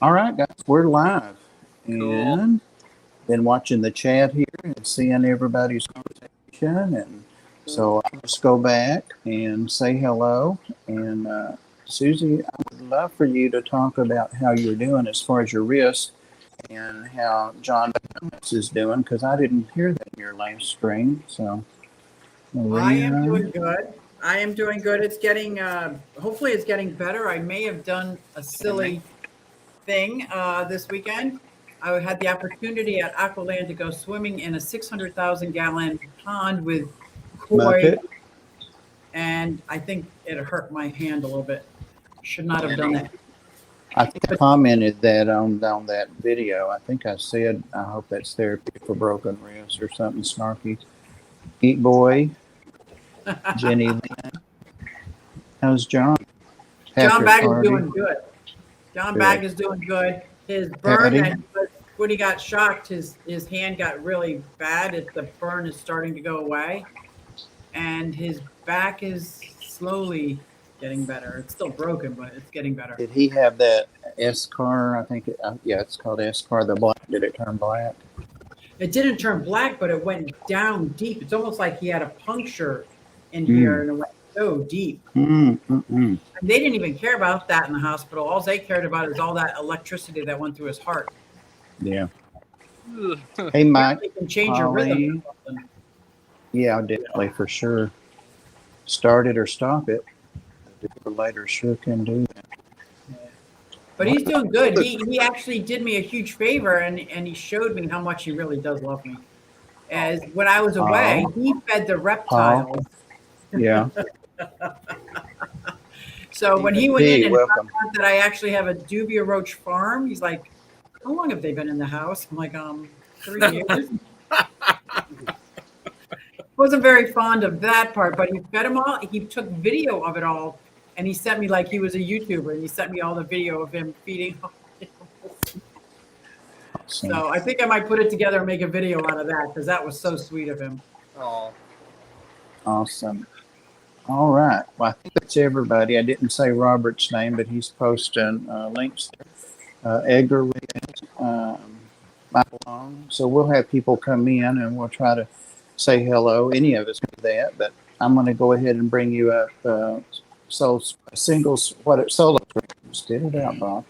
All right, guys, we're live. Cool. And been watching the chat here and seeing everybody's conversation. And so I'll just go back and say hello. And Susie, I would love for you to talk about how you're doing as far as your wrist and how John is doing, because I didn't hear that in your last stream. So, I am Maria. doing good. I am doing good. It's getting, hopefully it's getting better. I may have done a silly thing this weekend. I had the opportunity at Aqualand to go swimming in a 600,000 gallon pond with koi, Bucket. and I think it hurt my hand a little bit. Should not have done that. I think I commented that on that video. I think I said, I hope that's therapy for broken wrists or something snarky. Eat Boy, Jenny Lynn. How's John? John Bag is party. doing good. John Good. Bag is doing good. His burn, Patty? when he got shocked, his hand got really bad. The burn is starting to go away. And his back is slowly getting better. It's still broken, but it's getting better. Did he have that S-car? I think, yeah, it's called S-car. The black, did it turn black? It didn't turn black, but it went down deep. It's almost like he had a puncture in here, and it went so deep. And they didn't even care about that in the hospital. All they cared about is all that electricity that went through his heart. Yeah. Hey, Mike. It can change your rhythm. Yeah, definitely, for sure. Start it or stop it. The defibrillator sure can do that. But he's doing good. He actually did me a huge favor, and he showed me how much he really does love me. As when I was away, he fed the reptiles. Yeah. So when he went in and welcome. found out that I actually have a dubia roach farm, he's like, "How long have they been in the house?" I'm like, 3 years. Wasn't very fond of that part, but he fed them all. He took video of it all, and he sent me like he was a YouTuber, and he sent me all the video of him feeding. So I think I might put it together and make a video out of that, because that was so sweet of him. Oh, Awesome. All right. Well, I think that's everybody. I didn't say Robert's name, but he's posting links there. Edgar Williams, Michael Long. So we'll have people come in and we'll try to say hello. Any of us can do that, but I'm going to go ahead and bring you up solo. Get it out, Bob.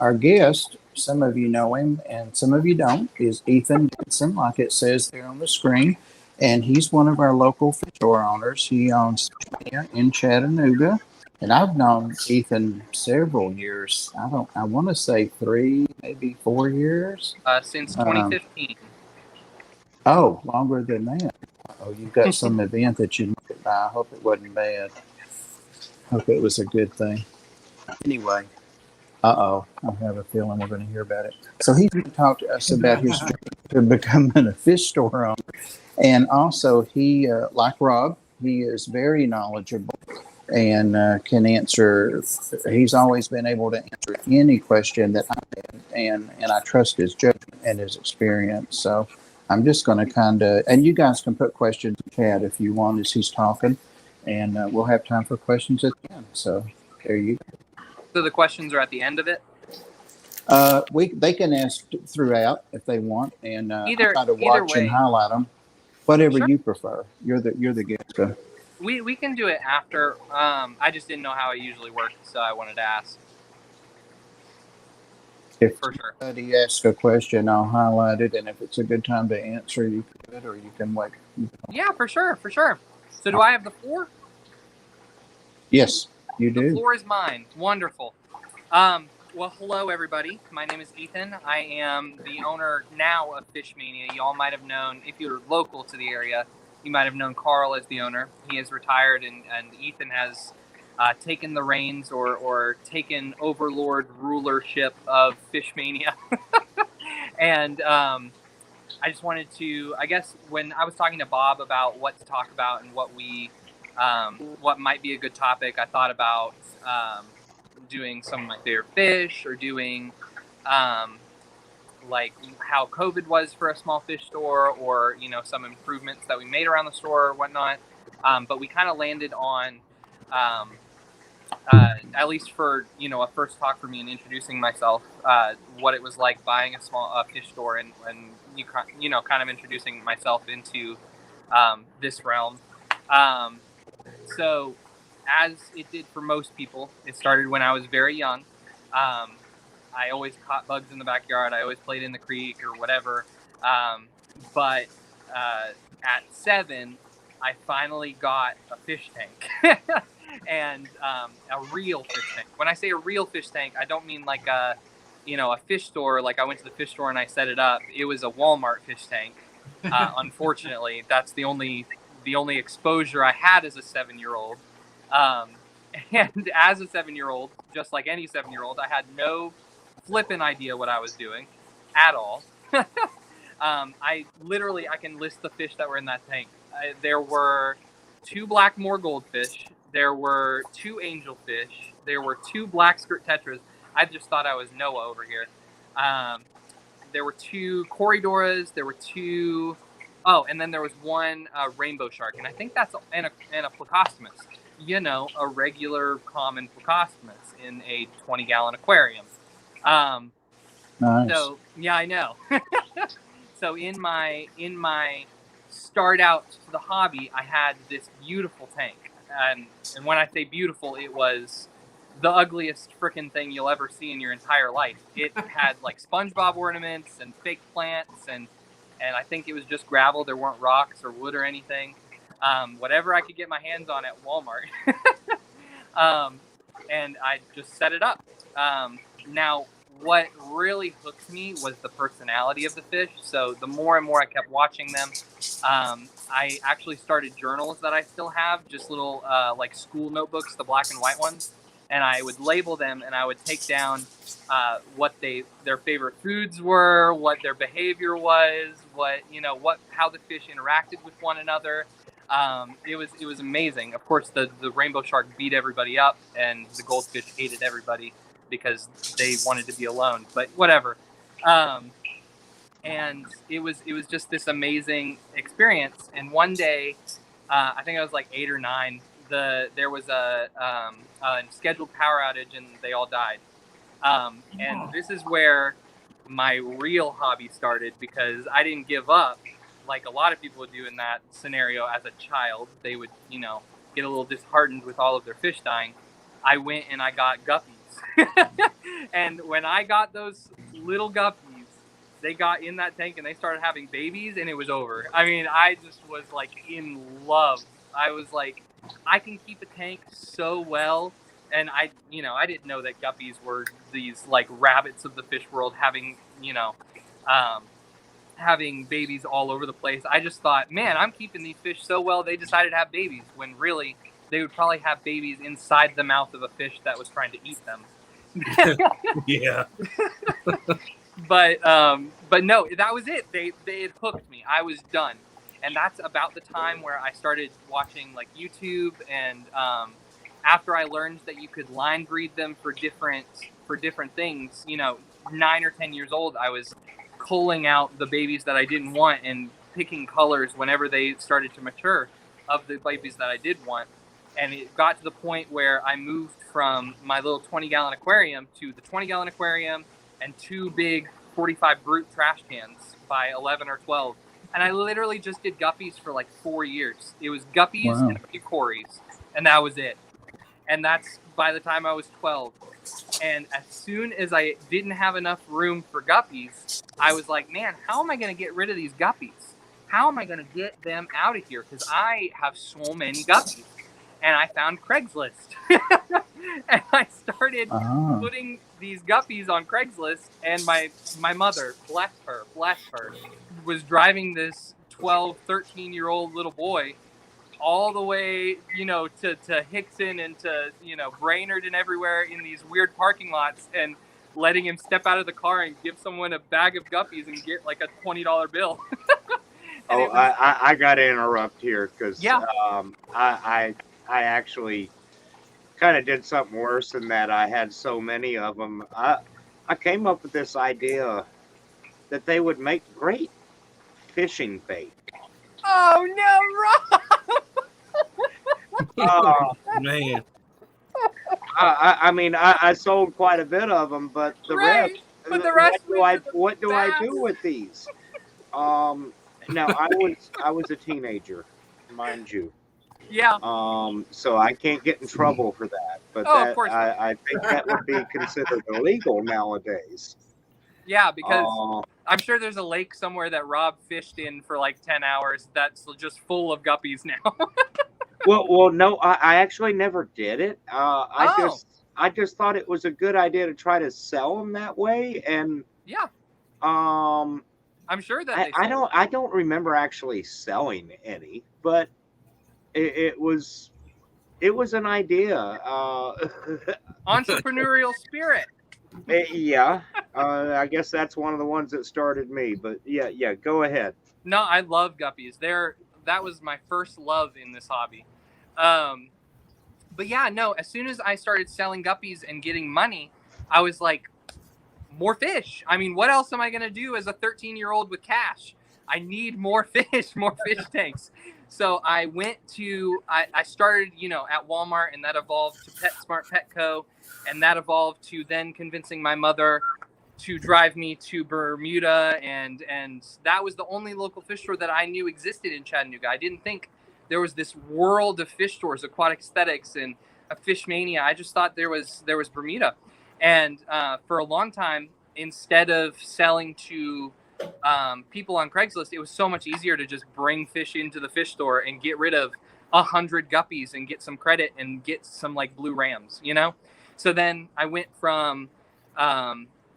Our guest, some of you know him and some of you don't, is Ethan Dickinson, like it says there on the screen. And he's one of our local fish store owners. He owns MANIA in Chattanooga. And I've known Ethan several years. I want to say 3, maybe 4 years. since 2015. Oh, longer than that. Oh, you've got some event that you made it by. I hope it wasn't bad. Hope it was a good thing. Anyway, I have a feeling we're going to hear about it. So he's going to talk to us about his journey to becoming a fish store owner. And also, he, like Rob, he is very knowledgeable and can answer. He's always been able to answer any question that I had, and I trust his judgment and his experience. So I'm just going to kind of, and you guys can put questions in chat if you want as he's talking, and we'll have time for questions at the end. So there you go. So the questions are at the end of it? They can ask throughout if they want, and Either try to watch way. and highlight them. Whatever Sure. you prefer. You're the guest. So. We can do it after. I just didn't know how it usually worked, so I wanted to ask. If For sure. somebody asks a question, I'll highlight it, and if it's a good time to answer, you could, or you can wait. Yeah, for sure. So do I have the floor? Yes, you The do. floor is mine. Wonderful. Well, hello, everybody. My name is Ethan. I am the owner now of Fish Mania. Y'all might have known, if you're local to the area, you might have known Carl as the owner. He is retired, and Ethan has taken the reins or taken overlord rulership of Fish Mania. And I just wanted to, I guess, when I was talking to Bob about what to talk about and what might be a good topic, I thought about doing some of my favorite fish, or doing like how COVID was for a small fish store, or some improvements that we made around the store or whatnot. But we kind of landed on at least for, a first talk for me and introducing myself, what it was like buying a small fish store and kind of introducing myself into this realm. So as it did for most people, it started when I was very young. I always caught bugs in the backyard. I always played in the creek or whatever. But at 7, I finally got a fish tank. And a real fish tank. When I say a real fish tank, I don't mean like a fish store. Like I went to the fish store and I set it up. It was a Walmart fish tank. Unfortunately, that's the only exposure I had as a 7-year-old. And as a 7-year-old, just like any 7-year-old, I had no flipping idea what I was doing at all. I can list the fish that were in that tank. There were 2 blackmore goldfish. There were 2 angelfish. There were 2 black skirt tetras. I just thought I was Noah over here. There were 2 corydoras. There were 2. Oh, and then there was 1 rainbow shark, and I think that's and a plecostomus. A regular common plecostomus in a 20-gallon aquarium. Nice. So yeah, I know. So in my start out to the hobby, I had this beautiful tank, and when I say beautiful, it was the ugliest freaking thing you'll ever see in your entire life. It had like SpongeBob ornaments and fake plants, and I think it was just gravel. There weren't rocks or wood or anything. Whatever I could get my hands on at Walmart. And I just set it up. Now, what really hooked me was the personality of the fish. So the more and more I kept watching them, I actually started journals that I still have, just little like school notebooks, the black and white ones. And I would label them, and I would take down what their favorite foods were, what their behavior was, how the fish interacted with one another. It was amazing. Of course, the rainbow shark beat everybody up, and the goldfish hated everybody because they wanted to be alone. But whatever. And it was just this amazing experience. And one day, I think I was like 8 or 9. There was a scheduled power outage, and they all died. And this is where my real hobby started, because I didn't give up like a lot of people would do in that scenario as a child. They would, get a little disheartened with all of their fish dying. I went and I got guppies. And when I got those little guppies, they got in that tank and they started having babies, and it was over. I mean, I just was like in love. I was like, I can keep a tank so well. And I didn't know that guppies were these like rabbits of the fish world, having babies all over the place. I just thought, man, I'm keeping these fish so well, they decided to have babies, when really they would probably have babies inside the mouth of a fish that was trying to eat them. Yeah. But no, that was it. They had hooked me. I was done. And that's about the time where I started watching like YouTube, and after I learned that you could line breed them for different things, 9 or 10 years old, I was culling out the babies that I didn't want and picking colors whenever they started to mature of the babies that I did want. And it got to the point where I moved from my little 20-gallon aquarium to the 20-gallon aquarium and 2 big 45 brute trash cans by 11 or 12. And I literally just did guppies for like 4 years. It was guppies and a few cories, and that was it. And that's by the time I was 12. And as soon as I didn't have enough room for guppies, I was like, man, how am I going to get rid of these guppies? How am I going to get them out of here? Because I have so many guppies. And I found Craigslist. And I started putting these guppies on Craigslist. And my mother, bless her, was driving this 12, 13-year-old little boy all the way, to Hickson and to, Brainerd and everywhere in these weird parking lots, and letting him step out of the car and give someone a bag of guppies and get like a $20 bill. I got to interrupt here, because yeah. I actually kind of did something worse than that. I had so many of them. I came up with this idea that they would make great fishing bait. Oh no, Rob! Oh Man. I mean, I sold quite a bit of them, but the Right. rest, But the rest went to the what do I do baths. with these? Now I was a teenager, mind you. Yeah. So I can't get in trouble for that, but Oh, of that course not. I think that would be considered illegal nowadays. Yeah, because Uh, I'm sure there's a lake somewhere that Rob fished in for like 10 hours that's just full of guppies now. well, no, I actually never did it. Oh. I just thought it was a good idea to try to sell them that way, and Yeah, um, I'm sure that they sold. I don't remember actually selling any, but it was an idea. Entrepreneurial spirit. Yeah, I guess that's one of the ones that started me. But yeah, go ahead. No, I love guppies. That was my first love in this hobby. But yeah, no, as soon as I started selling guppies and getting money, I was like, more fish. I mean, what else am I going to do as a 13-year-old with cash? I need more fish, more fish tanks. So I I started, at Walmart, and that evolved to PetSmart Petco, and that evolved to then convincing my mother to drive me to Bermuda, and that was the only local fish store that I knew existed in Chattanooga. I didn't think there was this world of fish stores, aquatic aesthetics, and a fish mania. I just thought there was Bermuda, and for a long time, instead of selling to people on Craigslist, it was so much easier to just bring fish into the fish store and get rid of 100 guppies and get some credit and get some like blue rams, So then I went from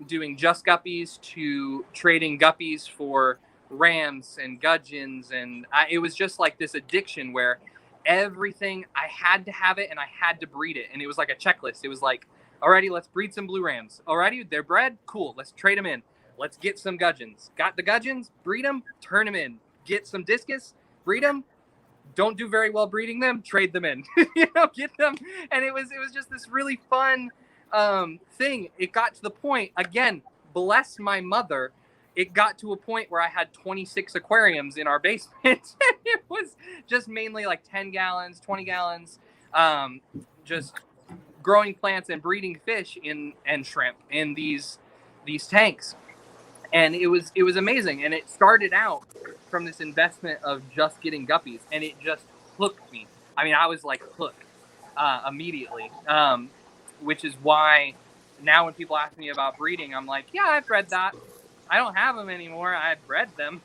doing just guppies to trading guppies for rams and gudgeons, and it was just like this addiction where everything, I had to have it and I had to breed it, and it was like a checklist. It was like, alrighty, let's breed some blue rams. Alrighty, they're bred, cool, let's trade them in. Let's get some gudgeons. Got the gudgeons, breed them, turn them in. Get some discus, breed them. Don't do very well breeding them, trade them in. Get them. And it was just this really fun thing. It got to the point, again, bless my mother, it got to a point where I had 26 aquariums in our basement. It was just mainly like 10 gallons, 20 gallons, just growing plants and breeding fish and shrimp in these tanks. And it was amazing. And it started out from this investment of just getting guppies, and it just hooked me. I mean, I was like hooked immediately, which is why now when people ask me about breeding, I'm like, yeah, I've bred that. I don't have them anymore. I bred them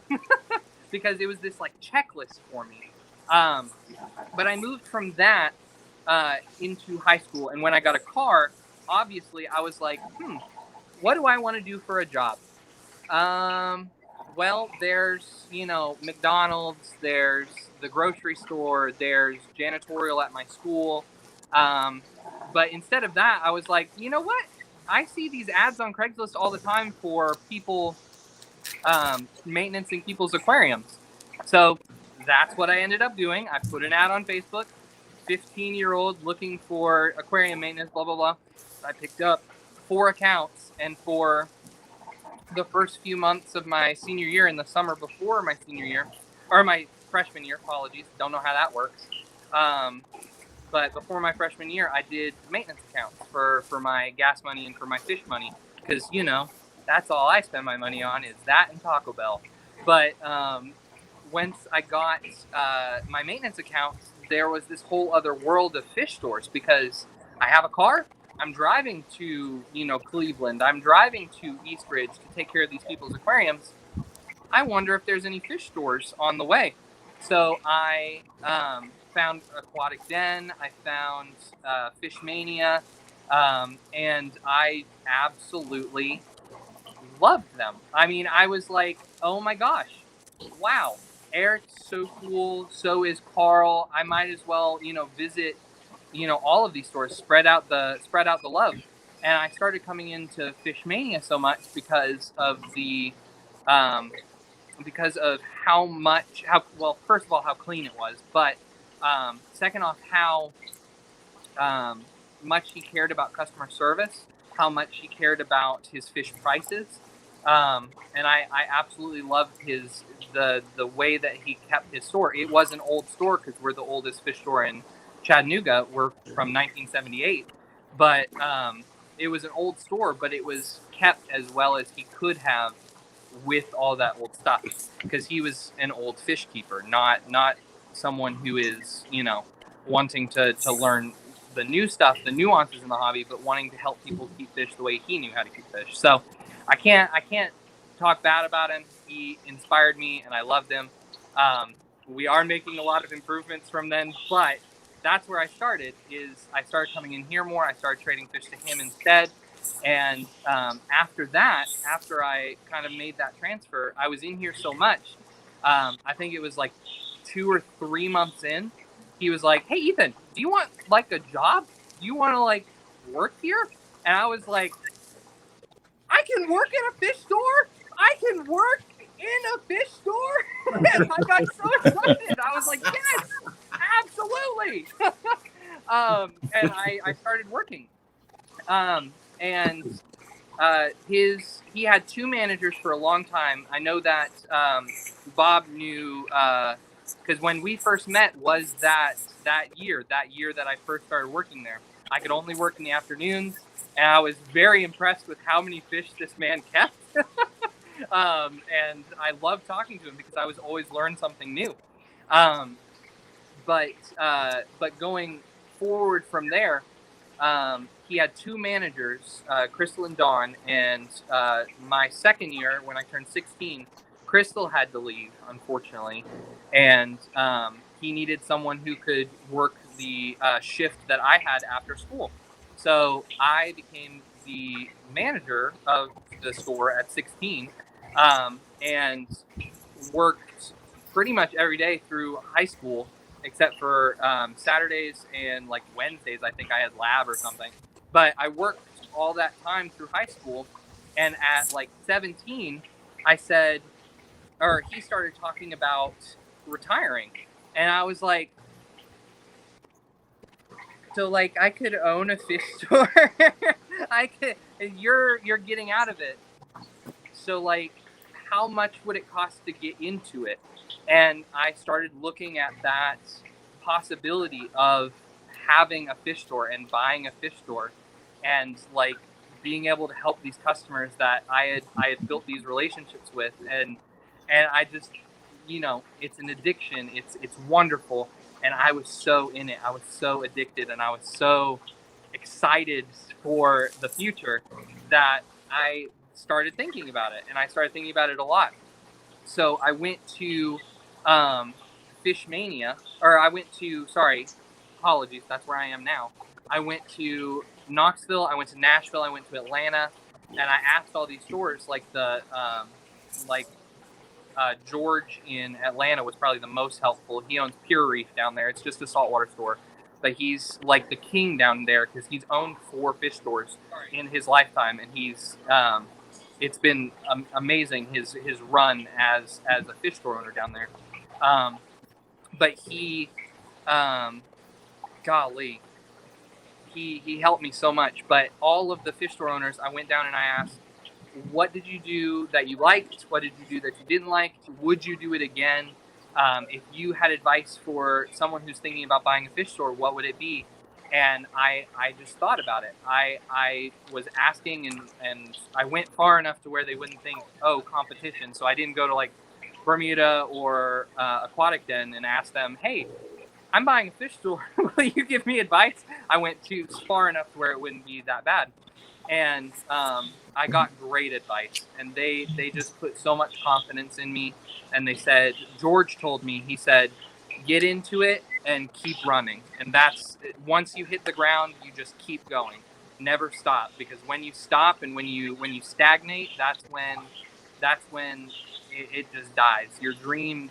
because it was this like checklist for me. But I moved from that into high school, and when I got a car, obviously I was like, what do I want to do for a job? Well, there's, McDonald's, there's the grocery store, there's janitorial at my school. But instead of that, I was like, you know what? I see these ads on Craigslist all the time for people maintaining people's aquariums. So that's what I ended up doing. I put an ad on Facebook, 15-year-old looking for aquarium maintenance, blah, blah, blah. I picked up 4 accounts, and for the first few months of my senior year, in the summer before my senior year, or my freshman year, apologies, don't know how that works. But before my freshman year, I did maintenance accounts for my gas money and for my fish money, because, that's all I spend my money on is that and Taco Bell. But once I got my maintenance accounts, there was this whole other world of fish stores, because I have a car. I'm driving to, Cleveland. I'm driving to Eastridge to take care of these people's aquariums. I wonder if there's any fish stores on the way. So I found Aquatic Den. I found Fish Mania. And I absolutely loved them. I mean, I was like, oh my gosh, wow. Eric's so cool. So is Carl. I might as well, visit all of these stores, spread out the love. And I started coming into Fish Mania so much because of first of all, how clean it was, but second off, how much he cared about customer service, how much he cared about his fish prices. And I absolutely loved the way that he kept his store. It was an old store because we're the oldest fish store in Chattanooga. We're from 1978, but it was an old store, but it was kept as well as he could have with all that old stuff, because he was an old fish keeper, not someone who is, wanting to learn the new stuff, the nuances in the hobby, but wanting to help people keep fish the way he knew how to keep fish. So I can't talk bad about him. He inspired me, and I loved him. We are making a lot of improvements from then, but that's where I started. Is I started coming in here more. I started trading fish to him instead. And after that, after I kind of made that transfer, I was in here so much. I think it was like 2 or 3 months in, he was like, "Hey, Ethan, do you want like a job? Do you want to like work here?" And I was like, "I can work in a fish store? I can work in a fish store?" And I got so excited. I was like, "Yes, absolutely." And I started working. And he had 2 managers for a long time. I know that Bob knew, because when we first met was that year that I first started working there. I could only work in the afternoons, and I was very impressed with how many fish this man kept. And I loved talking to him because I was always learning something new. But going forward from there, he had 2 managers, Crystal and Dawn, and my second year, when I turned 16, Crystal had to leave, unfortunately, and he needed someone who could work the shift that I had after school. So I became the manager of the store at 16, and worked pretty much every day through high school, except for Saturdays and like Wednesdays. I think I had lab or something. But I worked all that time through high school, and at like 17, I said, or he started talking about retiring, and I was like, so like I could own a fish store. I could. You're getting out of it. So like, how much would it cost to get into it? And I started looking at that possibility of having a fish store and buying a fish store, and like being able to help these customers that I had built these relationships with, and I just, it's an addiction. It's wonderful, and I was so in it. I was so addicted, and I was so excited for the future that I started thinking about it, and I started thinking about it a lot. So I went to Fish Mania, or I went to, apologies, that's where I am now. I went to Knoxville, I went to Nashville, I went to Atlanta, and I asked all these stores, like George in Atlanta was probably the most helpful. He owns Pure Reef down there. It's just a saltwater store, but he's like the king down there because he's owned 4 fish stores in his lifetime, and he's it's been amazing his run as a fish store owner down there. But he, golly, he helped me so much. But all of the fish store owners, I went down and I asked, what did you do that you liked? What did you do that you didn't like? Would you do it again? If you had advice for someone who's thinking about buying a fish store, what would it be? And I just thought about it. I was asking, and I went far enough to where they wouldn't think, oh, competition. So I didn't go to like Bermuda or Aquatic Den and ask them, hey, I'm buying a fish store. Will you give me advice? I went too far enough to where it wouldn't be that bad. And I got great advice, and they just put so much confidence in me. And they said, George told me, he said, get into it and keep running. And that's, once you hit the ground, you just keep going, never stop. Because when you stop and when you stagnate, that's when it just dies. Your dream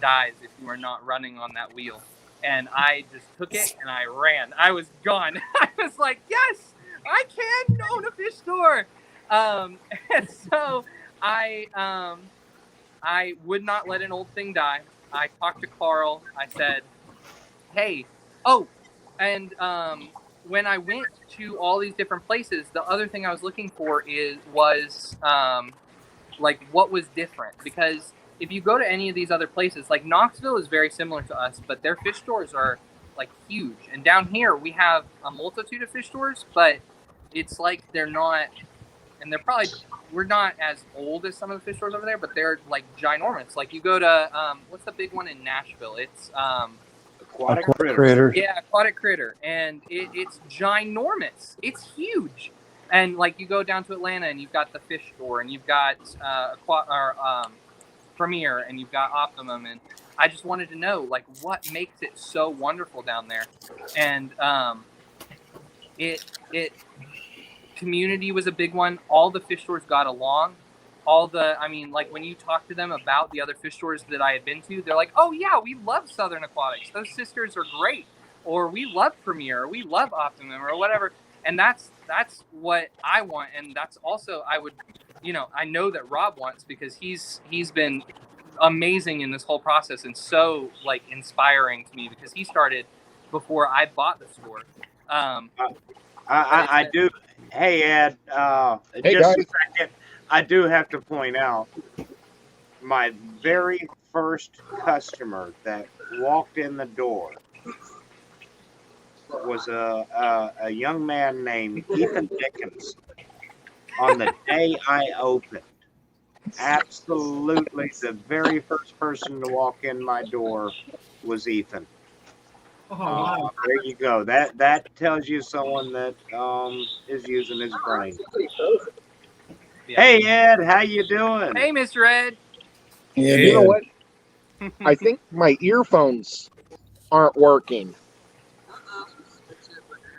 dies if you are not running on that wheel. And I just took it and I ran. I was gone. I was like, yes, I can own a fish store. And so I would not let an old thing die. I talked to Carl. I said, hey, and when I went to all these different places, the other thing I was looking for was like what was different. Because if you go to any of these other places, like Knoxville is very similar to us, but their fish stores are like huge. And down here we have a multitude of fish stores, but it's like they're not, and we're not as old as some of the fish stores over there, but they're like ginormous. Like you go to what's the big one in Nashville? It's Aquatic critter. Critter. yeah, Aquatic Critter, and it's ginormous. It's huge. And like you go down to Atlanta, and you've got the fish store, and you've got Premier, and you've got Optimum, and I just wanted to know like what makes it so wonderful down there. And it community was a big one. All the fish stores got along. Like when you talk to them about the other fish stores that I had been to, they're like, oh yeah, we love Southern Aquatics. Those sisters are great. Or we love Premier, or we love Optimum, or whatever. And that's what I want. And that's also, I know that Rob wants, because he's been amazing in this whole process and so like inspiring to me, because he started before I bought the store. I do. Hey, Ed. Hey, just guys. a second. I do have to point out my very first customer that walked in the door was a young man named Ethan Dickinson. On the day I opened, absolutely the very first person to walk in my door was Ethan. Oh, wow. There you go. That tells you someone that is using his brain. Yeah. Hey Ed, how you doing? Hey, Mr. Ed. Yeah, You know dude. what? I think my earphones aren't working.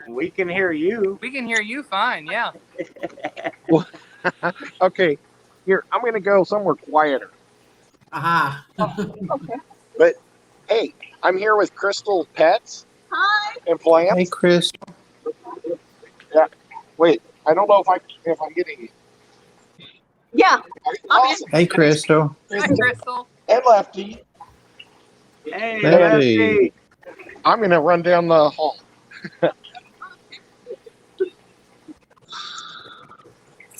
We can hear you. We can hear you fine. Yeah. Okay, here, I'm going to go somewhere quieter. Aha. But hey, I'm here with Crystal Pets and Plants. Hey, Chris. Wait, I don't know if I'm getting you. Yeah, Awesome. Hey, Crystal. Hi, Crystal. And Lefty. Hey Lefty. Lefty. I'm going to run down the hall.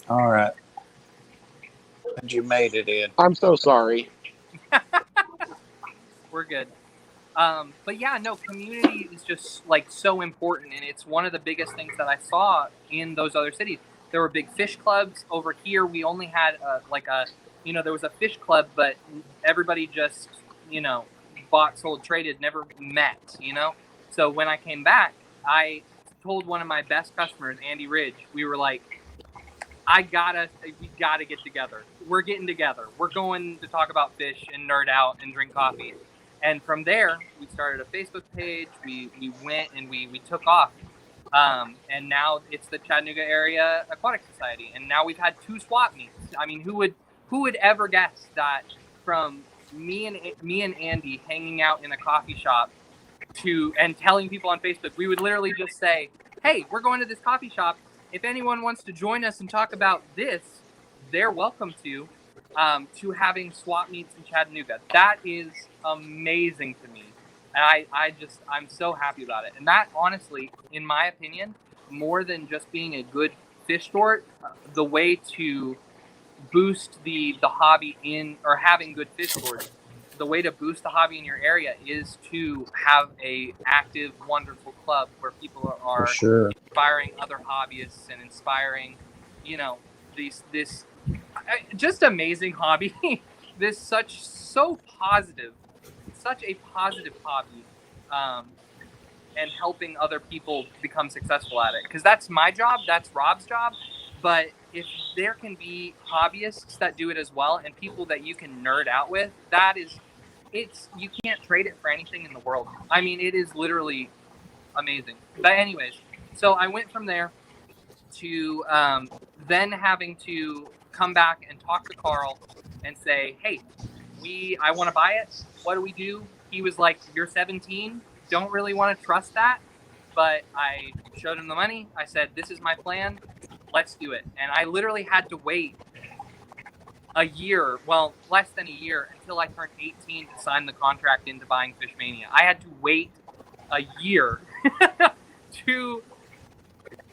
All right. And you made it in. I'm so sorry. We're good. But yeah, no, community is just like so important, and it's one of the biggest things that I saw in those other cities. There were big fish clubs. Over here, we only had there was a fish club, but everybody just, bought, sold, traded, never met, So when I came back, I told one of my best customers, Andy Ridge, we were like, we gotta get together. We're getting together. We're going to talk about fish and nerd out and drink coffee. And from there, we started a Facebook page. We went and we took off. And now it's the Chattanooga Area Aquatics Society. And now we've had 2 swap meets. I mean, who would ever guess that from me and Andy hanging out in a coffee shop and telling people on Facebook, we would literally just say, hey, we're going to this coffee shop. If anyone wants to join us and talk about this, they're welcome to having swap meets in Chattanooga. That is amazing to me. And I'm so happy about it. And that, honestly, in my opinion, more than just being a good fish store, the way to boost the hobby or having good fish stores, the way to boost the hobby in your area is to have a active, wonderful club where people are For sure. inspiring other hobbyists and inspiring, this just amazing hobby. So positive, such a positive hobby, and helping other people become successful at it. Because that's my job, that's Rob's job. But if there can be hobbyists that do it as well, and people that you can nerd out with, you can't trade it for anything in the world. I mean, it is literally amazing. But anyways, so I went from there to then having to come back and talk to Carl and say, hey, I want to buy it. What do we do? He was like, you're 17. Don't really want to trust that. But I showed him the money. I said, this is my plan. Let's do it. And I literally had to wait less than a year until I turned 18 to sign the contract into buying Fish Mania. I had to wait a year to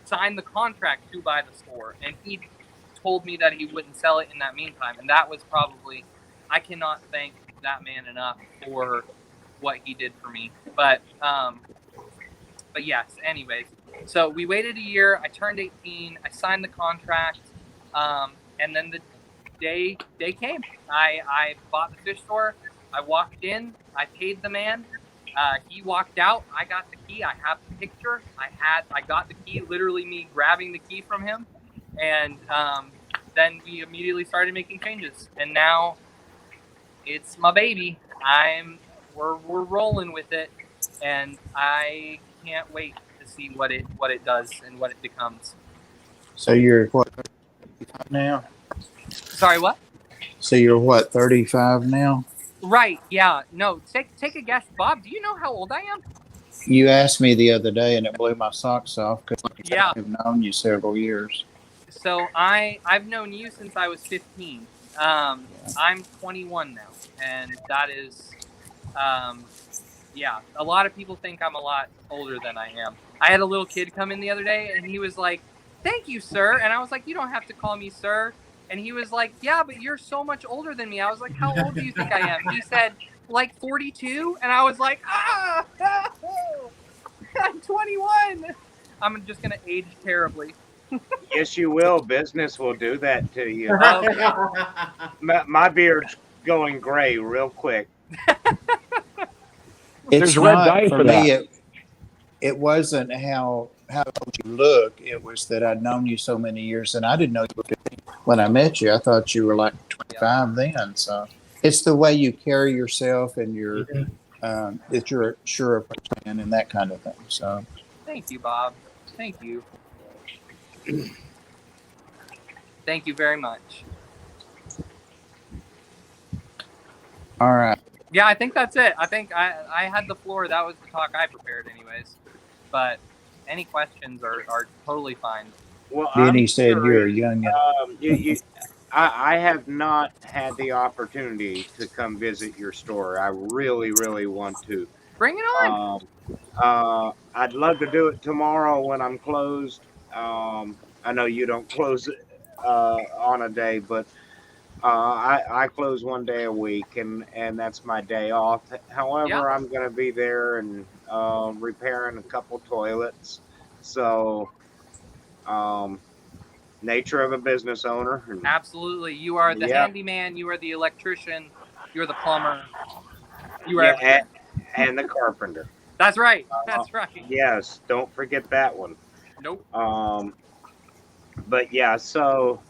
sign the contract to buy the store. And he told me that he wouldn't sell it in that meantime. And that was probably, I cannot thank that man enough for what he did for me. But But yes, anyways. So we waited a year. I turned 18. I signed the contract. And then the day came. I bought the fish store. I walked in. I paid the man. He walked out. I got the key. I have the picture. I got the key. Literally me grabbing the key from him, and then we immediately started making changes. And now it's my baby. We're rolling with it, and I can't wait to see what it does and what it becomes. So you're what, 35 now? Sorry, what? So you're what, 35 now? Right, yeah. No, take a guess. Bob, do you know how old I am? You asked me the other day, and it blew my socks off because Yeah. I've known you several years. So I've known you since I was 15. I'm 21 now, and that is, yeah. A lot of people think I'm a lot older than I am. I had a little kid come in the other day, and he was like, "Thank you, sir," and I was like, "You don't have to call me sir." And he was like, "Yeah, but you're so much older than me." I was like, "How old do you think I am?" He said, "Like 42," and I was like, "Ah, I'm 21." I'm just gonna age terribly. Yes, you will. Business will do that to you. Oh, My beard's going gray real quick. It's There's red not, dye for for me, it wasn't how old you look. It was that I'd known you so many years, and I didn't know you were 15 when I met you. I thought you were like 25 then. So it's the way you carry yourself and your that you're sure of plan and that kind of thing. So thank you, Bob. Thank you. Thank you very much. all right. Yeah, I think that's it. I think I had the floor. That was the talk I prepared anyways. But any questions are totally fine. Well, Benny said you're a young. I have not had the opportunity to come visit your store. I really, really want to. Bring it on. I'd love to do it tomorrow when I'm closed. I know you don't close on a day, but I close one day a week, and that's my day off. However, Yeah. I'm going to be there and repairing a couple toilets. So, nature of a business owner. And, Absolutely. You are the Yeah. handyman. You are the electrician. You are the plumber. You are everything. and the carpenter. That's right. That's right. Yes, don't forget that one. Nope. But yeah, so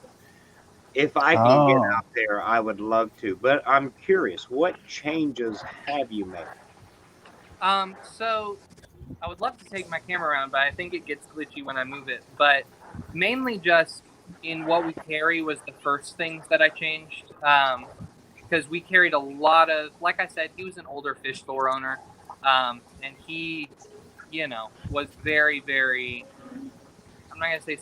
if I can get out there, I would love to. But I'm curious, what changes have you made? So I would love to take my camera around, but I think it gets glitchy when I move it. But mainly just in what we carry was the first things that I changed. Because we carried a lot of, like I said, he was an older fish store owner. And he, was very, very, I'm not going to say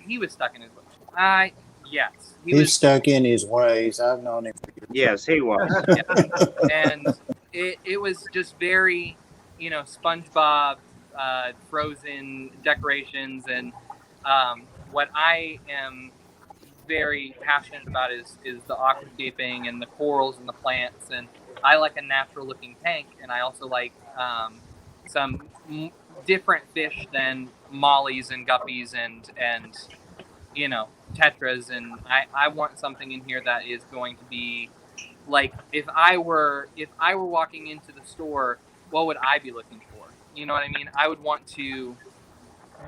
he was stuck in his ways. Yes. He's stuck in his ways. I've known him for years. Yes, he was. Yeah. And it was just very, SpongeBob, Frozen decorations. And what I am very passionate about is the aquascaping and the corals and the plants. And I like a natural looking tank, and I also like some different fish than mollies and guppies and tetras. And I want something in here that is going to be like, if I were walking into the store, what would I be looking for? You know what I mean? I would want to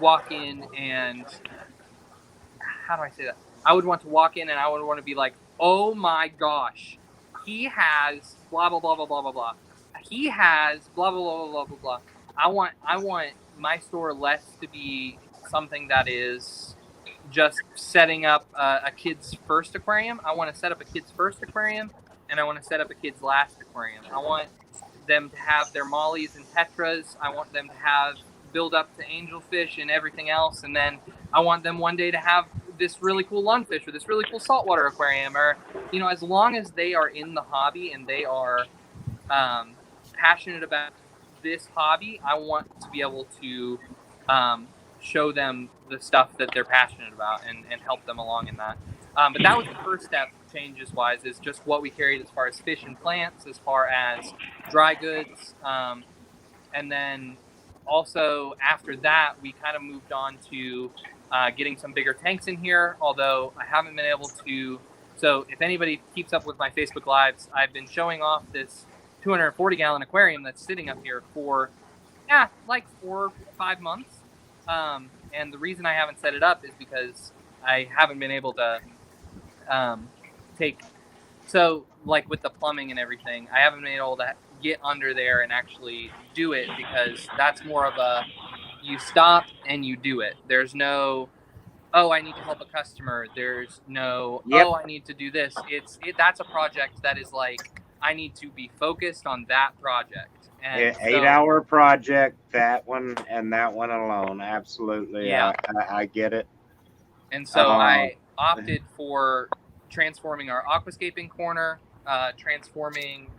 walk in and, how do I say that? I would want to walk in and I would want to be like, oh my gosh, he has blah, blah, blah, blah, blah, blah, blah. He has blah, blah, blah, blah, blah, blah. I want my store less to be something that is just setting up a kid's first aquarium. I want to set up a kid's first aquarium, and I want to set up a kid's last aquarium. I want them to have their mollies and tetras. I want them to build up to angelfish and everything else, and then I want them one day to have this really cool lungfish or this really cool saltwater aquarium, or as long as they are in the hobby and they are passionate about this hobby, I want to be able to show them the stuff that they're passionate about and help them along in that. But that was the first step, changes wise, is just what we carried as far as fish and plants, as far as dry goods, and then also, after that, we kind of moved on to getting some bigger tanks in here, although I haven't been able to. So if anybody keeps up with my Facebook Lives, I've been showing off this 240-gallon aquarium that's sitting up here for, like 4 or 5 months. And the reason I haven't set it up is because I haven't been able to so like with the plumbing and everything, I haven't been able to get under there and actually do it, because that's more of a, you stop and you do it. There's no, oh, I need to help a customer. There's no, oh, I need to do this. That's a project that is like, I need to be focused on that project. And 8-hour project, that one and that one alone. Absolutely. Yeah. I get it. And so I opted for transforming our aquascaping corner,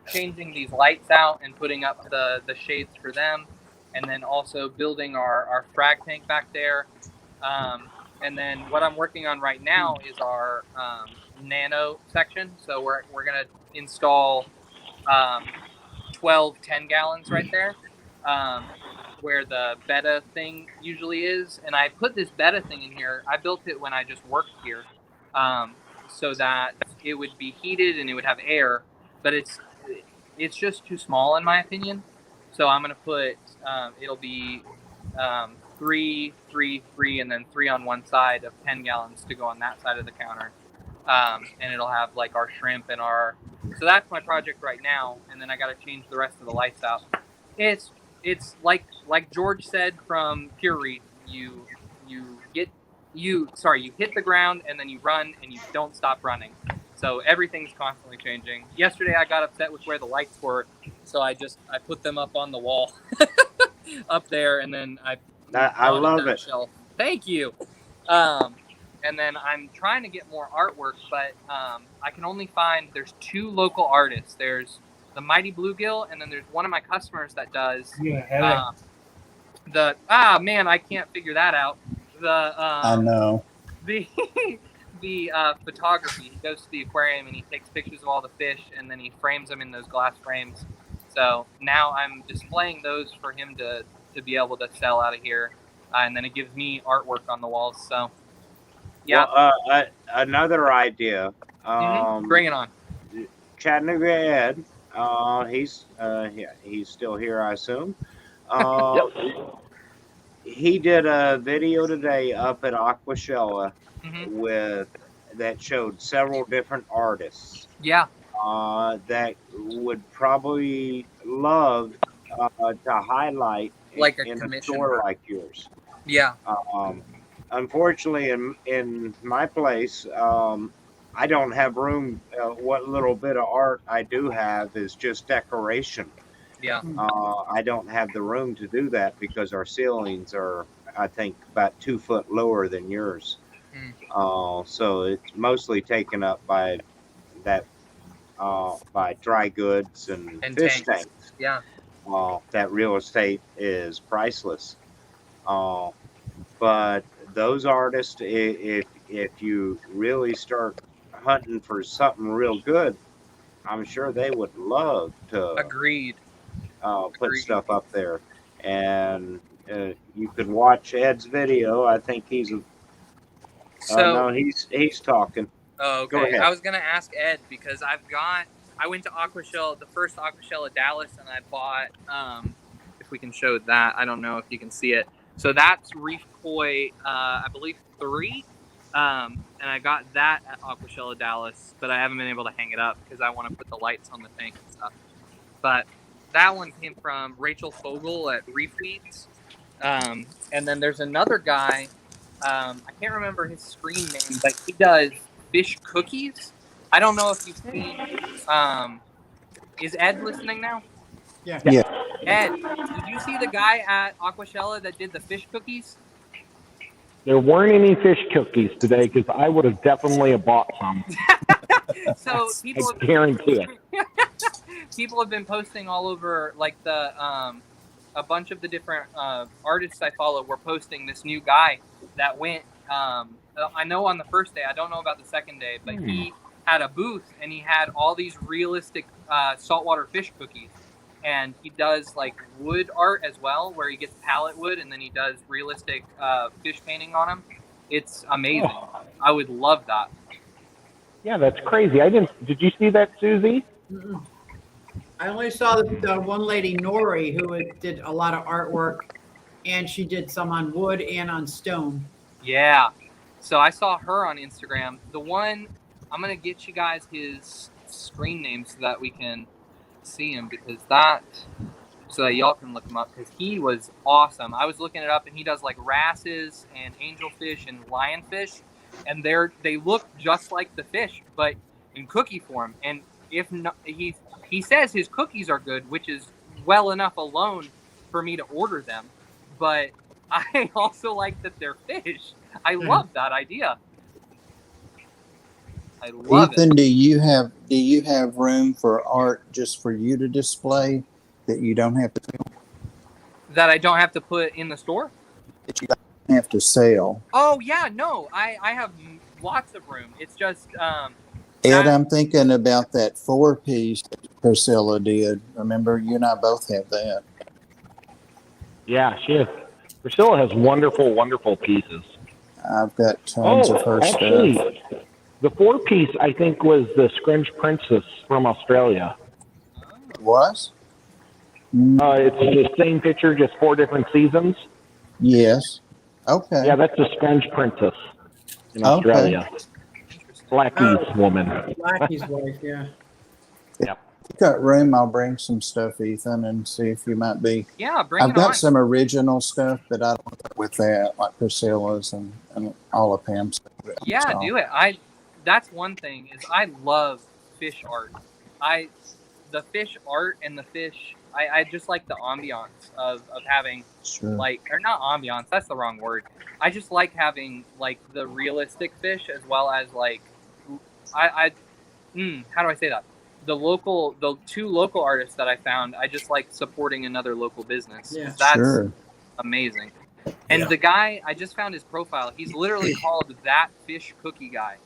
changing these lights out and putting up the shades for them, and then also building our frag tank back there. And then what I'm working on right now is our nano section. So we're going to install 12 10-gallons right there, where the betta thing usually is. And I put this betta thing in here. I built it when I just worked here, so that it would be heated and it would have air, but it's just too small in my opinion. So I'm going to put, it'll be 3, 3, 3, and then 3 on one side of 10 gallons to go on that side of the counter. And it'll have like our shrimp and so that's my project right now. And then I got to change the rest of the lights out. It's like George said from Pure Reef, you hit the ground and then you run and you don't stop running. So everything's constantly changing. Yesterday I got upset with where the lights were, so I put them up on the wall up there, and then I love it. Shelf. Thank you. And then I'm trying to get more artwork, but I can only find, there's 2 local artists. There's the Mighty Bluegill, and then there's one of my customers that does I can't figure that out. I know. The photography. He goes to the aquarium and he takes pictures of all the fish, and then he frames them in those glass frames. So now I'm displaying those for him to be able to sell out of here, and then it gives me artwork on the walls. So yeah. Well, another idea. Bring it on. Chattanooga Ed. He's still here, I assume. He did a video today up at Aquashella that showed several different artists. Yeah. That would probably love to highlight like in a store like yours. Yeah. Unfortunately, in my place, I don't have room. What little bit of art I do have is just decoration. Yeah. I don't have the room to do that because our ceilings are, I think, about 2 foot lower than yours. So it's mostly taken up by that, by dry goods and fish tanks. Yeah. That real estate is priceless. But those artists, if you really start hunting for something real good, I'm sure they would love to. Agreed. Put stuff up there, and you can watch Ed's video. I think he's he's talking. Oh, okay. Go ahead. I was gonna ask Ed because I went to Aquashell, the first Aquashell Dallas, and I bought if we can show that. I don't know if you can see it. So that's Reef Koi, I believe 3, and I got that at Aquashell Dallas, but I haven't been able to hang it up because I want to put the lights on the tank and stuff. But that one came from Rachel Fogel at Reef Weeds. And then there's another guy, I can't remember his screen name, but he does fish cookies. I don't know if you've seen, is Ed listening now? Yeah. Ed, did you see the guy at Aquashella that did the fish cookies? There weren't any fish cookies today because I would have definitely bought some. So I guarantee it. People have been posting all over, like a bunch of the different artists I follow were posting this new guy that went. I know on the first day, I don't know about the second day, but he had a booth and he had all these realistic saltwater fish cookies. and he does like wood art as well, where he gets palette wood and then he does realistic fish painting on them. It's amazing. Oh. I would love that. Yeah, that's crazy. I didn't. Did you see that, Susie? Mm-mm. I only saw the one lady, Nori, who did a lot of artwork, and she did some on wood and on stone. Yeah. So I saw her on Instagram. The one, I'm going to get you guys his screen name so that we can see him, so that y'all can look him up, because he was awesome. I was looking it up, and he does like wrasses and angelfish and lionfish, and they look just like the fish, but in cookie form. And if not, he says his cookies are good, which is well enough alone for me to order them. But I also like that they're fish. I love that idea. I love Ethan, it. do you have room for art just for you to display that you don't have to film, That I don't have to put in the store? that you don't have to sell? Oh, yeah, no. I have lots of room. It's just... Ed, I'm thinking about that 4-piece that Priscilla did. Remember, you and I both have that. Yeah, she has. Priscilla has wonderful, wonderful pieces. I've got tons of her actually, stuff. the 4-piece I think was the Scringe Princess from Australia. Was? It's the same picture, just 4 different seasons. Yes. Okay. Yeah, that's the Scringe Princess in Australia. Blackie's woman. Blackie's wife, yeah. Yep. If you've got room, I'll bring some stuff, Ethan, and see if you might be. Yeah, bring I've it got on. some original stuff, but I don't go with that, like Priscilla's and all of Pam's stuff. Yeah, do it. That's one thing, is I love fish art. The fish art and the fish, I just like the ambiance of having, Sure. or not ambiance, that's the wrong word. I just like having like the realistic fish, as well as like, how do I say that? The 2 local artists that I found, I just like supporting another local business. Yeah. That's amazing. And the guy, I just found his profile. He's literally called That Fish Cookie Guy.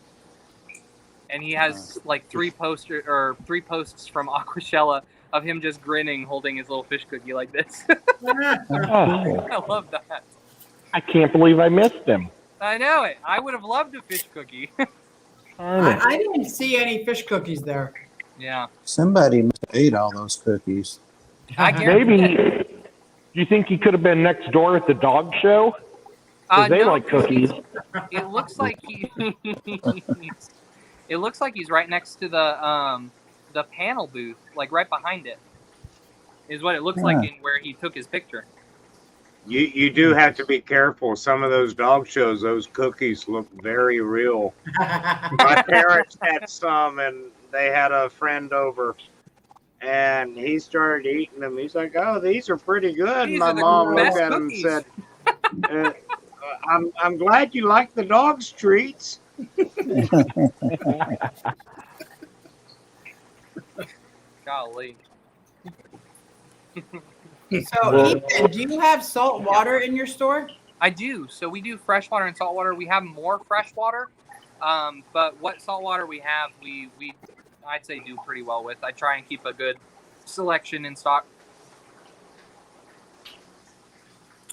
And he has like 3 posts from Aquashella of him just grinning, holding his little fish cookie like this. Oh, I love that. I can't believe I missed him. I know it. I would have loved a fish cookie. I didn't see any fish cookies there. Yeah. Somebody must have ate all those cookies. I guarantee Maybe. it. Do you think he could have been next door at the dog show? Because they No, like cookies. It looks like it looks like he's right next to the panel booth, like right behind it, is what it looks like in where he took his picture. You do have to be careful. Some of those dog shows, those cookies look very real. My parents had some, and they had a friend over, and he started eating them. He's like, "Oh, these are pretty good." These My are the mom best looked at him and cookies. said, I'm glad you like the dog's treats." Golly. So, Ethan, do you have salt water in your store? I do. So we do freshwater and saltwater. We have more freshwater, but what saltwater we have, we I'd say do pretty well with. I try and keep a good selection in stock.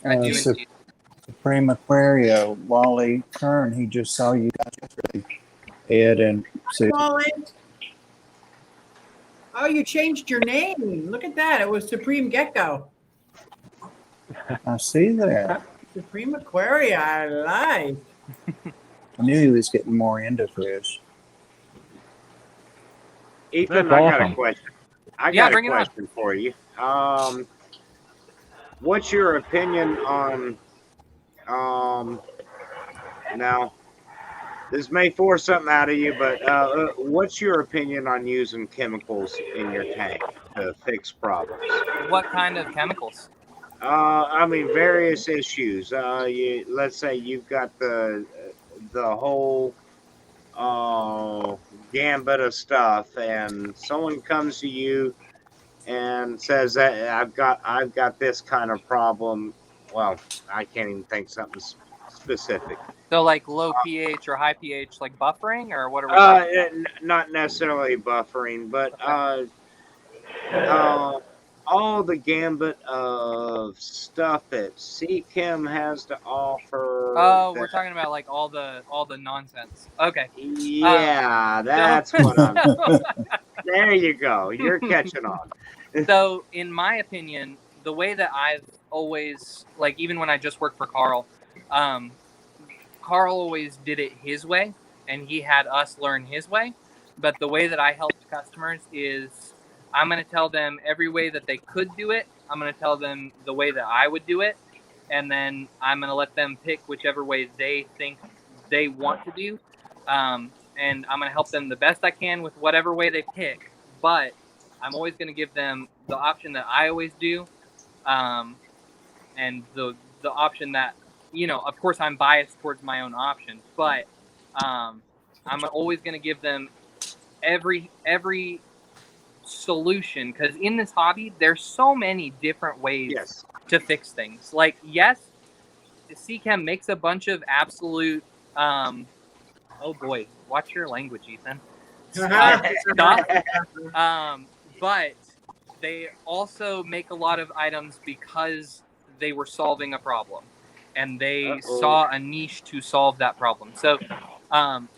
I do indeed. Supreme Aquario, Wally Kern, he just saw you guys yesterday. Ed and Sue. Wally. Oh, you changed your name. Look at that. It was Supreme Gecko. I see that. Supreme Aquaria. I like. I knew he was getting more into fish. Ethan, That's I got awesome. a question. Bring it on. For you. What's your opinion on? Now, this may force something out of you, but what's your opinion on using chemicals in your tank to fix problems? What kind of chemicals? I mean, various issues. Let's say you've got the whole gambit of stuff, and someone comes to you and says that I've got this kind of problem. Well, I can't even think something specific. So like low pH or high pH, like buffering, or what are we talking about? Not necessarily buffering, but all the gambit of stuff that CChem has to offer. Oh, we're talking about like all the nonsense. Okay. Yeah, that's what I'm. There you go. You're catching on. So, in my opinion, the way that I've always, like, even when I just worked for Carl, Carl always did it his way, and he had us learn his way. But the way that I helped customers is I'm going to tell them every way that they could do it. I'm going to tell them the way that I would do it. And then I'm going to let them pick whichever way they think they want to do. And I'm going to help them the best I can with whatever way they pick. But I'm always going to give them the option that I always do. And the option that, you know, of course I'm biased towards my own option, but I'm always going to give them every solution, because in this hobby there's so many different ways to fix things. Like, yes, CChem makes a bunch of absolute oh boy, watch your language, Ethan. Stuff. But they also make a lot of items because they were solving a problem and they saw a niche to solve that problem. So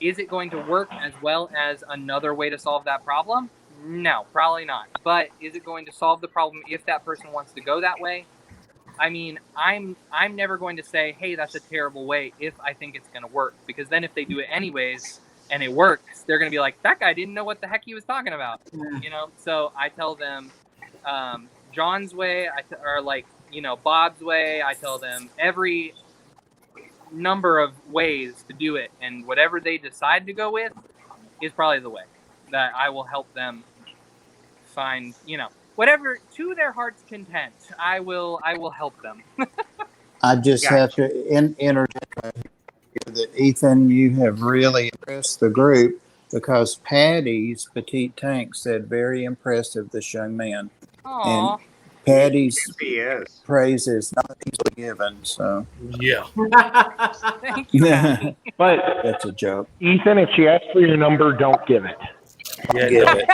is it going to work as well as another way to solve that problem? No, probably not. But is it going to solve the problem if that person wants to go that way? I mean, I'm never going to say, hey, that's a terrible way if I think it's going to work. Because then if they do it anyways and it works, they're going to be like, that guy didn't know what the heck he was talking about. You know? So I tell them John's way, or like, you know, Bob's way. I tell them every number of ways to do it, and whatever they decide to go with is probably the way that I will help them find, you know, whatever to their heart's content. I will help them. I just have to interject that, Ethan, you have really impressed the group, because Patty's Petite Tank said very impressive, this young man. Aww. And Patty's Yes. praise is not easily given, so Yeah. Thank you, Patty. But that's a joke. Ethan, if she asks for your number, don't give it. Yeah. Give no. it.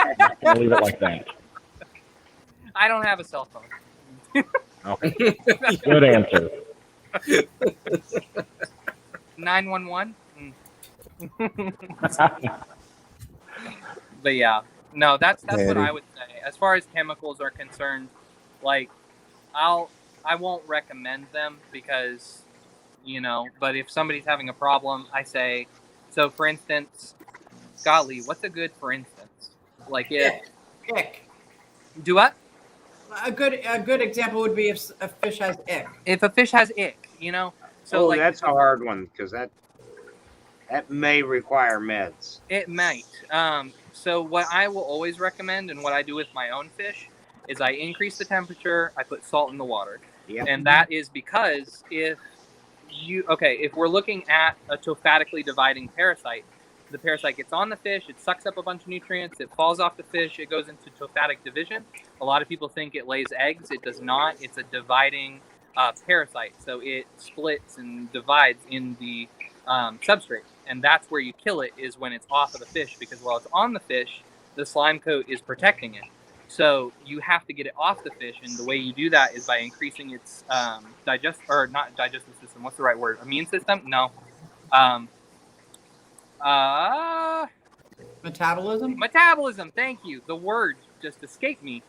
I'll leave it like that. I don't have a cell phone. Okay. Good answer. 911. But yeah, no, that's what I would say. As far as chemicals are concerned, like I won't recommend them because, you know, but if somebody's having a problem, I say, so for instance, golly, what's a good for instance? Like if Ick. Do what? A good example would be if a fish has ick. If a fish has ick, you know. So like, that's a hard one, because that may require meds. It might. So what I will always recommend, and what I do with my own fish, is I increase the temperature. I put salt in the water, and that is because if we're looking at a tophatically dividing parasite, the parasite gets on the fish, it sucks up a bunch of nutrients, it falls off the fish, it goes into tophatic division. A lot of people think it lays eggs. It does not. It's a dividing parasite, so it splits and divides in the substrate, and that's where you kill it, is when it's off of the fish, because while it's on the fish, the slime coat is protecting it. So you have to get it off the fish, and the way you do that is by increasing its not digestive system. What's the right word? Immune system? No. Metabolism? Metabolism. Thank you. The word just escaped me.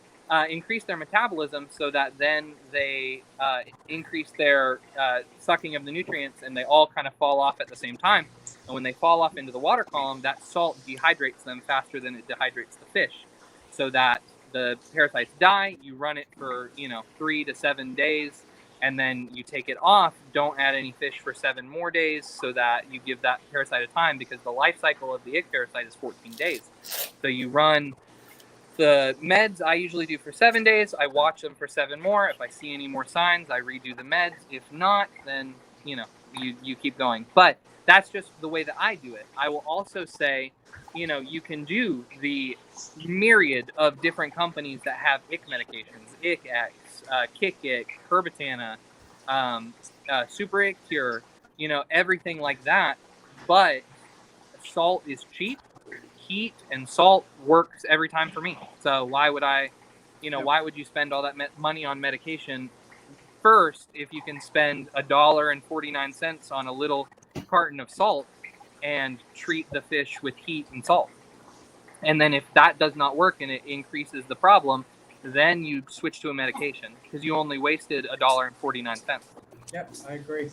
Increase their metabolism so that then they increase their sucking of the nutrients, and they all kind of fall off at the same time. And when they fall off into the water column, that salt dehydrates them faster than it dehydrates the fish, so that the parasites die. You run it for 3 to 7 days, and then you take it off. Don't add any fish for 7 more days, so that you give that parasite a time, because the life cycle of the ick parasite is 14 days. So you run the meds I usually do for 7 days. I watch them for 7 more. If I see any more signs, I redo the meds. If not, then you keep going. But that's just the way that I do it. I will also say, you can do the myriad of different companies that have ick medications, Ick X, Kick Ick, Herbitana, Super Ick Cure, everything like that. But salt is cheap. Heat and salt works every time for me. So why would I You know, Yep. why would you spend all that money on medication first if you can spend $1.49 on a little carton of salt and treat the fish with heat and salt? And then if that does not work and it increases the problem, then you switch to a medication because you only wasted $1.49. Yep, I agree.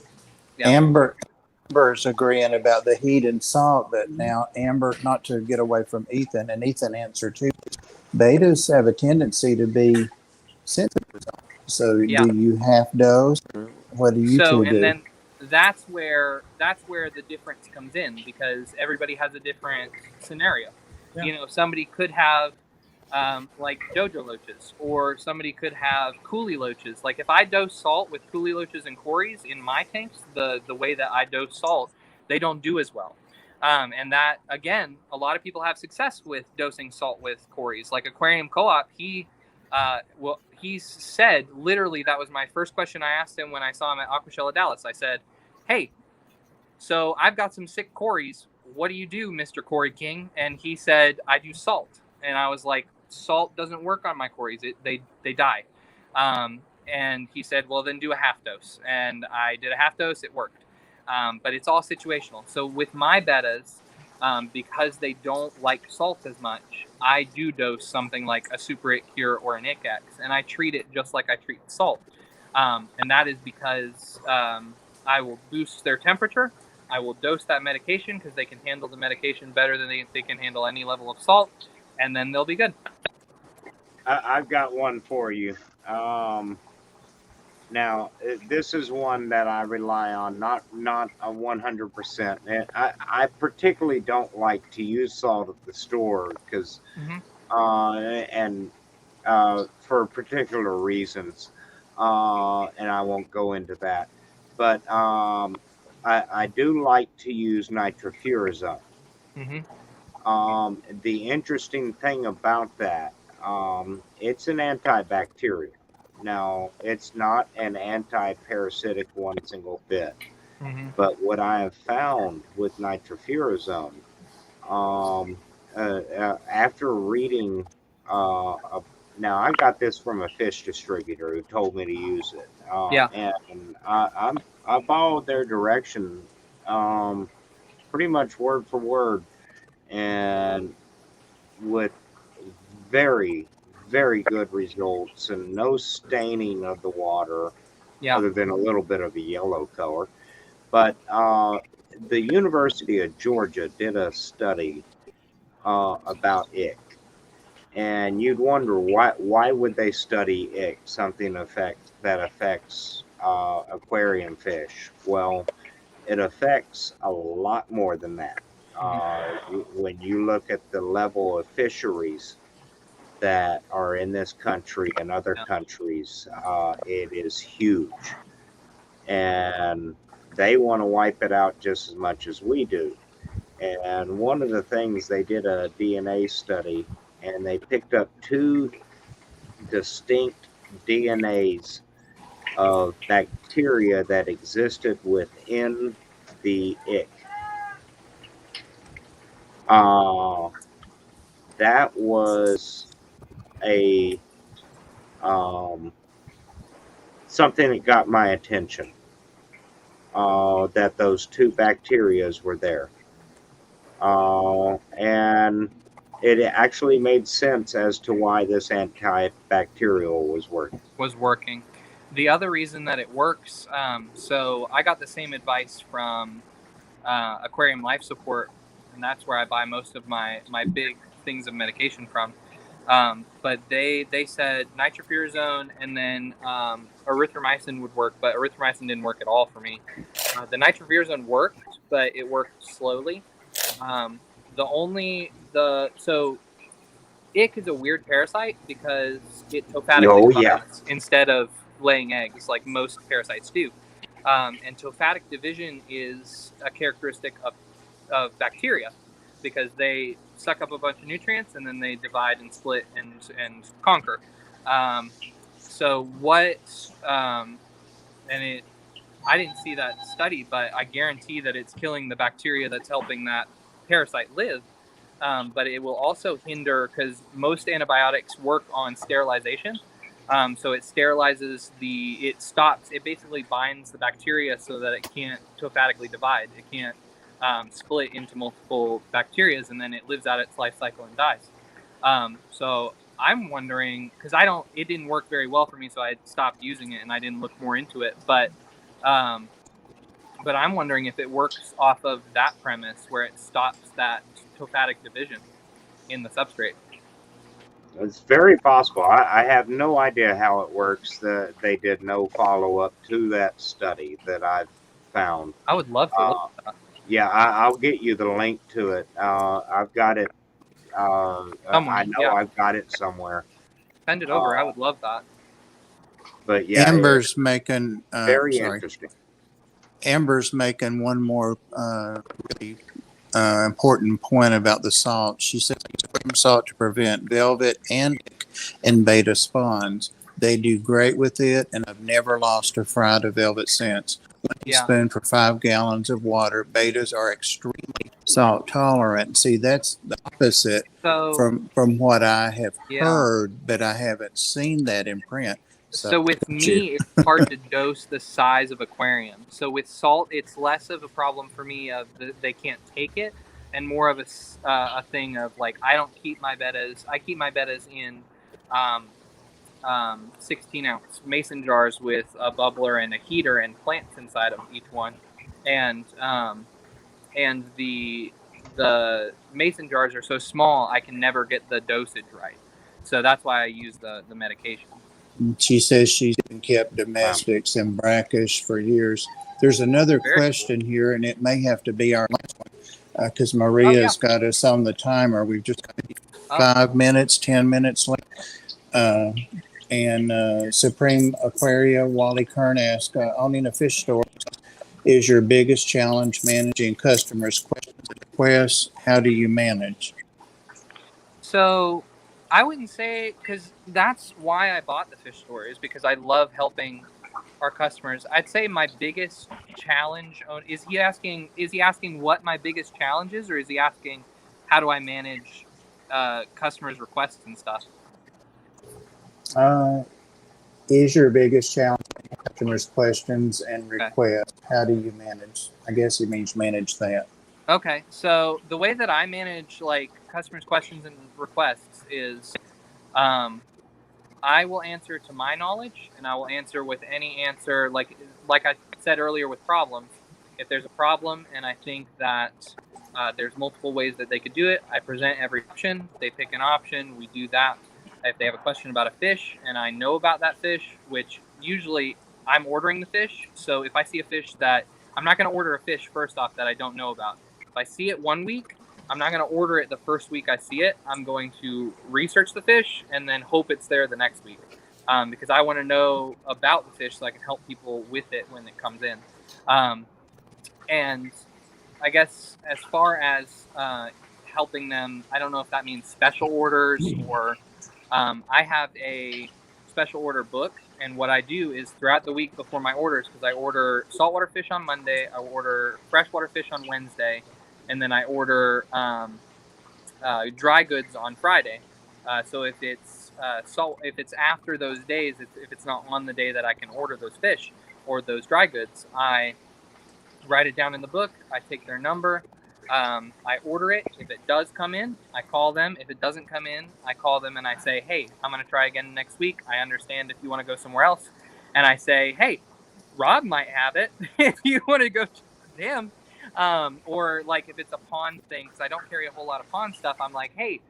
Yeah. Amber's agreeing about the heat and salt, but now Amber, not to get away from Ethan, and Ethan answered too. Betas have a tendency to be sensitive. So Yeah. do you half dose, or what do you So, two and do? then that's where the difference comes in because everybody has a different scenario. Yeah. You know, somebody could have like dojo loaches, or somebody could have coolie loaches. Like if I dose salt with coolie loaches and cories in my tanks, the way that I dose salt, they don't do as well. And that, again, a lot of people have success with dosing salt with cories. Like Aquarium Co-op, he said, literally, that was my first question I asked him when I saw him at Aquashella Dallas. I said, hey, so I've got some sick cories. What do you do, Mr. Cory King? And he said, I do salt. And I was like, salt doesn't work on my cories. They die. And he said, well, then do a half dose. And I did a half dose. It worked. But it's all situational. So with my betas, because they don't like salt as much, I do dose something like a Super Ick Cure or an Ick X, and I treat it just like I treat salt. And that is because I will boost their temperature. I will dose that medication because they can handle the medication better than they can handle any level of salt, and then they'll be good. I've got one for you. Now, this is one that I rely on, not a 100%. I particularly don't like to use salt at the store because, for particular reasons, and I won't go into that. But I do like to use Nitrofuraza. The interesting thing about that, it's an antibacterial. Now, it's not an anti-parasitic one single bit. But what I have found with nitrofurazone, after reading, now I got this from a fish distributor who told me to use it. And I followed their direction, pretty much word for word, and with very, very good results and no staining of the water, other than a little bit of a yellow color. But the University of Georgia did a study about ick, and you'd wonder why would they study ick, something that affects aquarium fish? Well, it affects a lot more than that. When you look at the level of fisheries that are in this country and other countries, it is huge. And they want to wipe it out just as much as we do. And one of the things, they did a DNA study, and they picked up 2 distinct DNAs of bacteria that existed within the ick. That was a something that got my attention. That those 2 bacterias were there, and it actually made sense as to why this antibacterial was working. The other reason that it works, so I got the same advice from Aquarium Life Support, and that's where I buy most of my big things of medication from. But they said nitrofurazone and then erythromycin would work, but erythromycin didn't work at all for me. The nitrofurazone worked, but it worked slowly. So ick is a weird parasite because it tophatically divides instead of laying eggs like most parasites do. And tophatic division is a characteristic of bacteria because they suck up a bunch of nutrients and then they divide and split and conquer. I didn't see that study, but I guarantee that it's killing the bacteria that's helping that parasite live. but it will also hinder, because most antibiotics work on sterilization. So it sterilizes it basically binds the bacteria so that it can't tophatically divide. It can't split into multiple bacteria, and then it lives out its life cycle and dies. So I'm wondering, because it didn't work very well for me, so I stopped using it and I didn't look more into it. But I'm wondering if it works off of that premise where it stops that tophatic division in the substrate. It's very possible. I have no idea how it works. They did no follow-up to that study that I've found. I would love to look at that. Yeah, I'll get you the link to it. I've got it. I know yeah. I've got it somewhere. Send it over. I would love that. But yeah, Amber's making very interesting. Amber's making one more really important point about the salt. She says cream salt to prevent velvet and beta spawns. They do great with it, and I've never lost a fry to velvet since. 1 teaspoon for 5 gallons of water. Betas are extremely salt tolerant. See, that's the opposite from what I have heard, but I haven't seen that in print. So with me, it's hard to dose the size of aquarium. So with salt, it's less of a problem for me of they can't take it, and more of a thing of like I keep my betas in 16-ounce mason jars with a bubbler and a heater and plants inside of each one, and the mason jars are so small I can never get the dosage right. So that's why I use the medication. She says she's been kept domestics and brackish for years. There's another question here, and it may have to be our last one because Maria's got us on the timer. We've just got 5 minutes, 10 minutes left. And Supreme Aquaria, Wally Kern asked, owning a fish store is your biggest challenge managing customers' questions and requests. How do you manage? So I wouldn't say, because that's why I bought the fish store, is because I love helping our customers. I'd say my biggest challenge is he asking what my biggest challenge is, or is he asking how do I manage customers' requests and stuff? Is your biggest challenge customers' questions and requests? How do you manage? I guess he means manage that. Okay, so the way that I manage like customers' questions and requests is I will answer to my knowledge, and I will answer with any answer. Like I said earlier with problems, if there's a problem and I think that there's multiple ways that they could do it, I present every option. They pick an option, we do that. If they have a question about a fish and I know about that fish, which usually I'm ordering the fish, so if I see a fish that I'm not going to order a fish first off that I don't know about. If I see it one week, I'm not going to order it the first week I see it. I'm going to research the fish and then hope it's there the next week because I want to know about the fish so I can help people with it when it comes in. And I guess as far as helping them, I don't know if that means special orders or I have a special order book. And what I do is throughout the week before my orders, because I order saltwater fish on Monday, I order freshwater fish on Wednesday, and then I order dry goods on Friday. So if it's if it's after those days, if it's not on the day that I can order those fish or those dry goods, I write it down in the book. I take their number. I order it. If it does come in, I call them. If it doesn't come in, I call them and I say, hey, I'm going to try again next week. I understand if you want to go somewhere else. And I say, hey, Rob might have it if you want to go to him. Or like if it's a pond thing, because I don't carry a whole lot of pond stuff, I'm like, hey,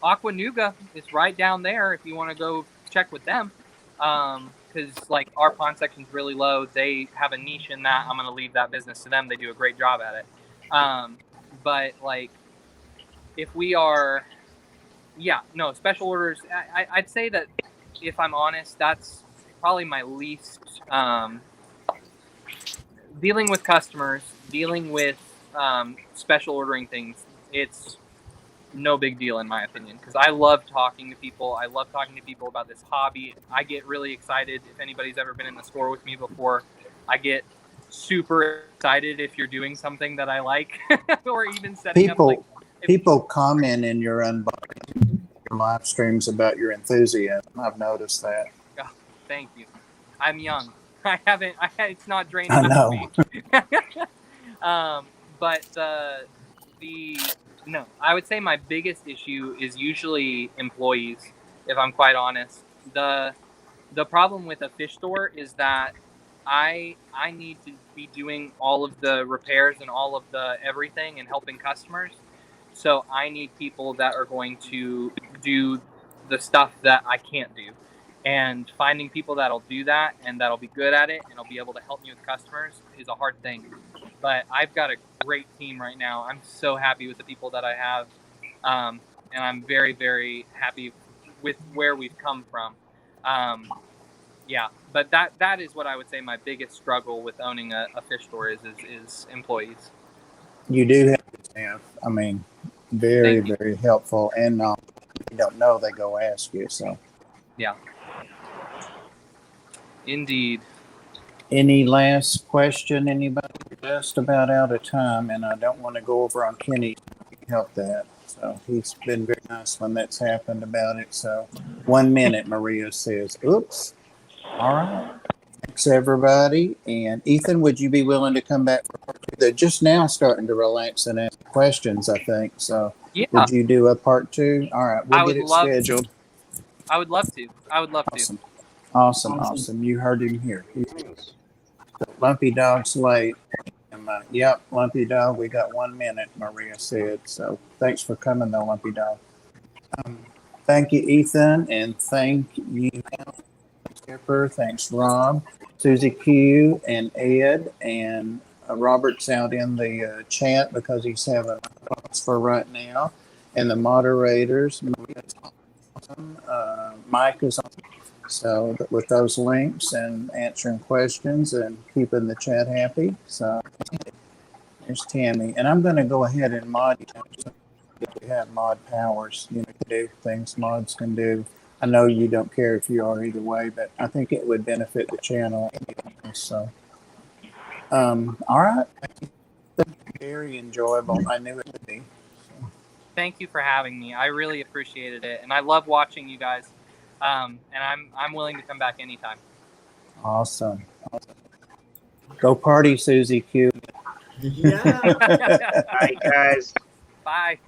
Aquanuga is right down there if you want to go check with them. Because like our pond section's really low. They have a niche in that. I'm going to leave that business to them. They do a great job at it. But like if we are, special orders, I'd say that if I'm honest, that's probably my least, dealing with customers, dealing with, special ordering things. It's no big deal in my opinion, because I love talking to people. I love talking to people about this hobby. I get really excited. If anybody's ever been in the store with me before, I get super excited if you're doing something that I like or even setting up like People comment in your your live streams about your enthusiasm. I've noticed that. Oh, thank you. I'm young. It's not draining I out know. of me. But no, I would say my biggest issue is usually employees, if I'm quite honest. The problem with a fish store is that I need to be doing all of the repairs and all of the everything and helping customers. So I need people that are going to do the stuff that I can't do. And finding people that'll do that and that'll be good at it and will be able to help me with customers is a hard thing. But I've got a great team right now. I'm so happy with the people that I have. And I'm very, very happy with where we've come from. Yeah, but that is what I would say my biggest struggle with owning a fish store is employees. You do have staff. I mean, very, very helpful. And if you don't know, they go ask you. So, yeah. Indeed. Any last question? Anybody? Just about out of time, and I don't want to go over on Kenny. Help that. So he's been very nice when that's happened about it. So 1 minute, Maria says. Oops. All right. Thanks, everybody. And Ethan, would you be willing to come back for part 2? They're just now starting to relax and ask questions, I think. So yeah. Would you do a part 2? All right. We'll get it scheduled. I would love to. Awesome. You heard him here. Lumpy Dog's late. Yep, Lumpy Dog, we got 1 minute, Maria said. So thanks for coming, though, Lumpy Dog. Thank you, Ethan, and thank you, Skipper. Thanks, Rob, Susie Q, and Ed, and Robert's out in the chat because he's having a for right now, and the moderators. Mike is on. So with those links and answering questions and keeping the chat happy. So there's Tammy. And I'm going to go ahead and mod you. We have mod powers, to do things mods can do. I know you don't care if you are either way, but I think it would benefit the channel. So, all right. Very enjoyable. I knew it would be. Thank you for having me. I really appreciated it. And I love watching you guys. And I'm willing to come back anytime. Awesome. Go party, Susie Q. Yeah. Bye, guys. Bye.